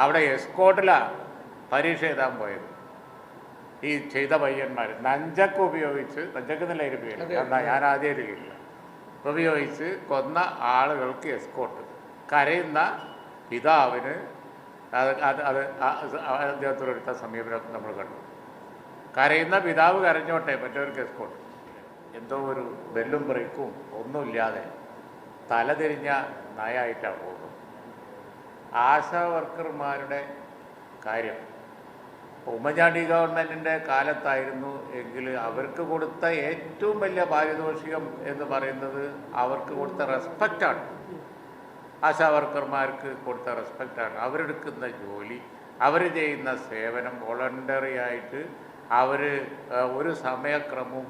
അവിടെ എസ്കോട്ടിലാണ് പരീക്ഷ എഴുതാൻ പോയത്. ഈ ചെയ്ത പയ്യന്മാർ നഞ്ചക്ക് ഉപയോഗിച്ച്, നഞ്ചക്ക് എന്നുള്ള പേര് ഞാൻ ആദ്യം ഇല്ല, ഉപയോഗിച്ച് കൊന്ന ആളുകൾക്ക് എസ്കോട്ട്. കരയുന്ന പിതാവിന് അദ്ദേഹത്തോടെടുത്ത സമീപനം നമ്മൾ കണ്ടു. കരയുന്ന പിതാവ് കരഞ്ഞോട്ടെ, മറ്റവർക്ക് എസ്കോട്ട്. എന്തോ ഒരു ബെല്ലും ബ്രേക്കും ഒന്നുമില്ലാതെ തലതിരിഞ്ഞ നയായിട്ടാണ് പോകുന്നത്. ആശാ വർക്കർമാരുടെ കാര്യം ഉമ്മൻചാണ്ടി ഗവൺമെൻറ്റിൻ്റെ കാലത്തായിരുന്നു എങ്കിൽ അവർക്ക് കൊടുത്ത ഏറ്റവും വലിയ പാരിതോഷികം എന്ന് പറയുന്നത് അവർക്ക് കൊടുത്ത റെസ്പെക്റ്റാണ്. ആശാ വർക്കർമാർക്ക് കൊടുത്ത റെസ്പെക്റ്റാണ്. അവരെടുക്കുന്ന ജോലി, അവർ ചെയ്യുന്ന സേവനം വോളണ്ടറി ആയിട്ട് അവർ ഒരു സമയക്രമവും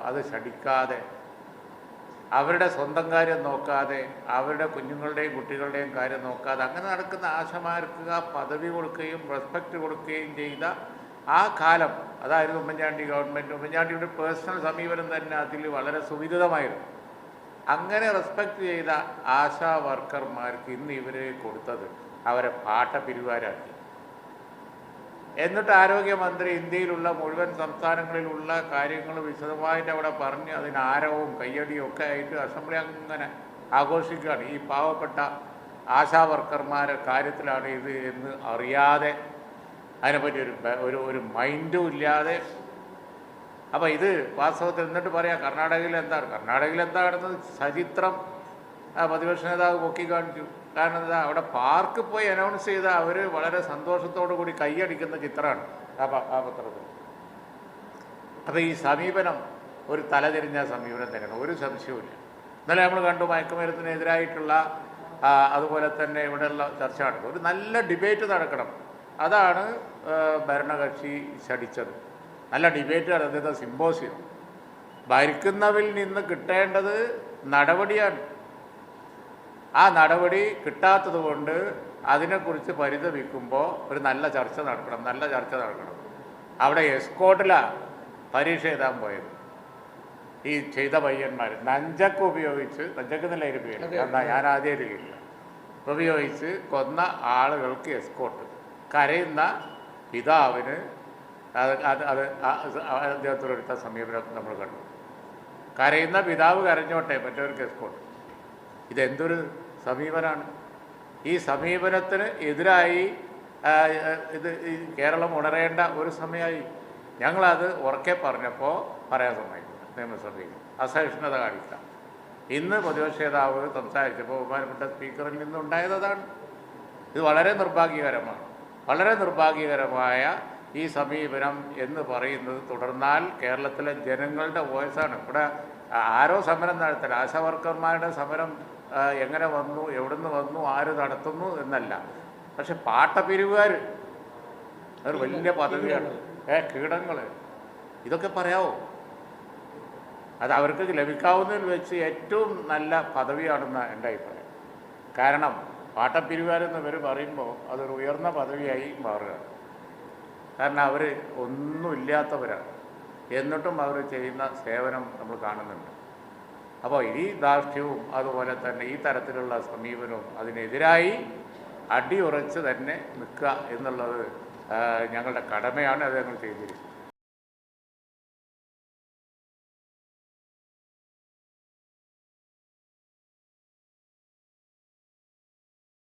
അത് ശടിക്കാതെ, അവരുടെ സ്വന്തം കാര്യം നോക്കാതെ, അവരുടെ കുഞ്ഞുങ്ങളുടെയും കുട്ടികളുടെയും കാര്യം നോക്കാതെ അങ്ങനെ നടക്കുന്ന ആശമാർക്ക് ആ പദവി കൊടുക്കുകയും റെസ്പെക്റ്റ് കൊടുക്കുകയും ചെയ്ത ആ കാലം അതായിരുന്നു ഉമ്മൻചാണ്ടി ഗവൺമെൻറ്. ഉമ്മൻചാണ്ടിയുടെ പേഴ്സണൽ സമീപനം തന്നെ അതിൽ വളരെ സുവിദിതമായിരുന്നു. അങ്ങനെ റെസ്പെക്റ്റ് ചെയ്ത ആശാ വർക്കർമാർക്ക് ഇന്ന് ഇവർ കൊടുത്തത് അവരെ പാട്ടപ്പിരിവാരാക്കി. എന്നിട്ട് ആരോഗ്യമന്ത്രി ഇന്ത്യയിലുള്ള മുഴുവൻ സംസ്ഥാനങ്ങളിലുള്ള കാര്യങ്ങൾ വിശദമായിട്ട് അവിടെ പറഞ്ഞ് അതിന് ആരവവും കയ്യടിയും ഒക്കെ ആയിട്ട് അസംബ്ലി അങ്ങനെ ആഘോഷിക്കുകയാണ്. ഈ പാവപ്പെട്ട ആശാ വർക്കർമാരുടെ കാര്യത്തിലാണ് ഇത് എന്ന് അറിയാതെ, അതിനെപ്പറ്റി ഒരു മൈൻഡും ഇല്ലാതെ. അപ്പോൾ ഇത് വാസ്തവത്തിൽ എന്നിട്ട് പറയാം കർണാടകയിൽ എന്താ നടന്നത് ചരിത്രം പ്രതിപക്ഷ നേതാവ് പൊക്കി കാണിച്ചു. കാരണം എന്താ, അവിടെ പാർക്ക് പോയി അനൗൺസ് ചെയ്ത അവർ വളരെ സന്തോഷത്തോടു കൂടി കൈയടിക്കുന്ന ചിത്രമാണ് ആ പത്രത്തിൽ. അപ്പോൾ ഈ സമീപനം ഒരു തലതിരിഞ്ഞ സമീപനം തന്നെയാണ്, ഒരു സംശയവുമില്ല. ഇന്നലെ നമ്മൾ കണ്ടു മയക്കുമരുന്നിനെതിരായിട്ടുള്ള അതുപോലെ തന്നെ ഇവിടെയുള്ള ചർച്ച നടക്കും. ഒരു നല്ല ഡിബേറ്റ് നടക്കണം, അതാണ് ഭരണകക്ഷി ശടിച്ചത്. നല്ല ഡിബേറ്റ് നടന്നത് സിമ്പോസിയം. ഭരിക്കുന്നവരിൽ നിന്ന് കിട്ടേണ്ടത് നടപടിയാണ്. ആ നടപടി കിട്ടാത്തത് കൊണ്ട് അതിനെക്കുറിച്ച് പരിതപിക്കുമ്പോൾ ഒരു നല്ല ചർച്ച നടക്കണം. അവിടെ എസ്കോട്ടിലാണ് പരീക്ഷ എഴുതാൻ പോയത്. ഈ ചെയ്ത പയ്യന്മാർ നഞ്ചക്ക് ഉപയോഗിച്ച്, നഞ്ചക്ക് എന്നുള്ള പേര് ഞാൻ ആദ്യം ഇല്ല, ഉപയോഗിച്ച് കൊന്ന ആളുകൾക്ക് എസ്കോട്ട്. കരയുന്ന പിതാവിന് അദ്ദേഹത്തോടെടുത്ത സമീപനം നമ്മൾ കണ്ടു. കരയുന്ന പിതാവ് കരഞ്ഞോട്ടെ, മറ്റവർക്ക് എസ്കോട്ട്. ഇതെന്തൊരു സമീപനമാണ്! ഈ സമീപനത്തിന് എതിരായി ഈ കേരളം ഉണരേണ്ട ഒരു സമയമായി. ഞങ്ങളത് ഉറക്കെ പറഞ്ഞപ്പോൾ പറയാൻ സമ്മതിക്കില്ല, നിയമസഭയിൽ അസഹിഷ്ണുത കാണിക്കുക. ഇന്ന് പ്രതിപക്ഷ നേതാവ് സംസാരിച്ചപ്പോൾ ബഹുമാനപ്പെട്ട സ്പീക്കറിൽ നിന്നുണ്ടായതാണ്. ഇത് വളരെ നിർഭാഗ്യകരമായ ഈ സമീപനം എന്ന് പറയുന്നത് തുടർന്നാൽ കേരളത്തിലെ ജനങ്ങളുടെ വോയിസാണ്. ഇവിടെ ആരോ സമരം നടത്തല, ആശാ വർക്കർമാരുടെ സമരം എങ്ങനെ വന്നു, എവിടുന്ന് വന്നു, ആര് നടത്തുന്നു എന്നല്ല. പക്ഷെ പാട്ടപ്പിരിവുകാർ ഒരു വലിയ പദവിയാണ്. കീടങ്ങൾ, ഇതൊക്കെ പറയാവോ? അത് അവർക്ക് ലഭിക്കാവുന്നതിൽ വെച്ച് ഏറ്റവും നല്ല പദവിയാണെന്ന് എൻ്റെ അഭിപ്രായം. കാരണം പാട്ടപ്പിരിവുകാരെന്ന് ഇവർ പറയുമ്പോൾ അതൊരു ഉയർന്ന പദവിയായി മാറുകയാണ്. കാരണം അവർ ഒന്നുമില്ലാത്തവരാണ്, എന്നിട്ടും അവർ ചെയ്യുന്ന സേവനം നമ്മൾ കാണുന്നുണ്ട്. അപ്പോൾ ഈ ധാർഷ്ട്യവും അതുപോലെ തന്നെ ഈ തരത്തിലുള്ള സമീപനവും അതിനെതിരായി അടിയുറച്ച് തന്നെ നിൽക്കുക എന്നുള്ളത് ഞങ്ങളുടെ കടമയാണ്. അത് ഞങ്ങൾ ചെയ്തിരിക്കും.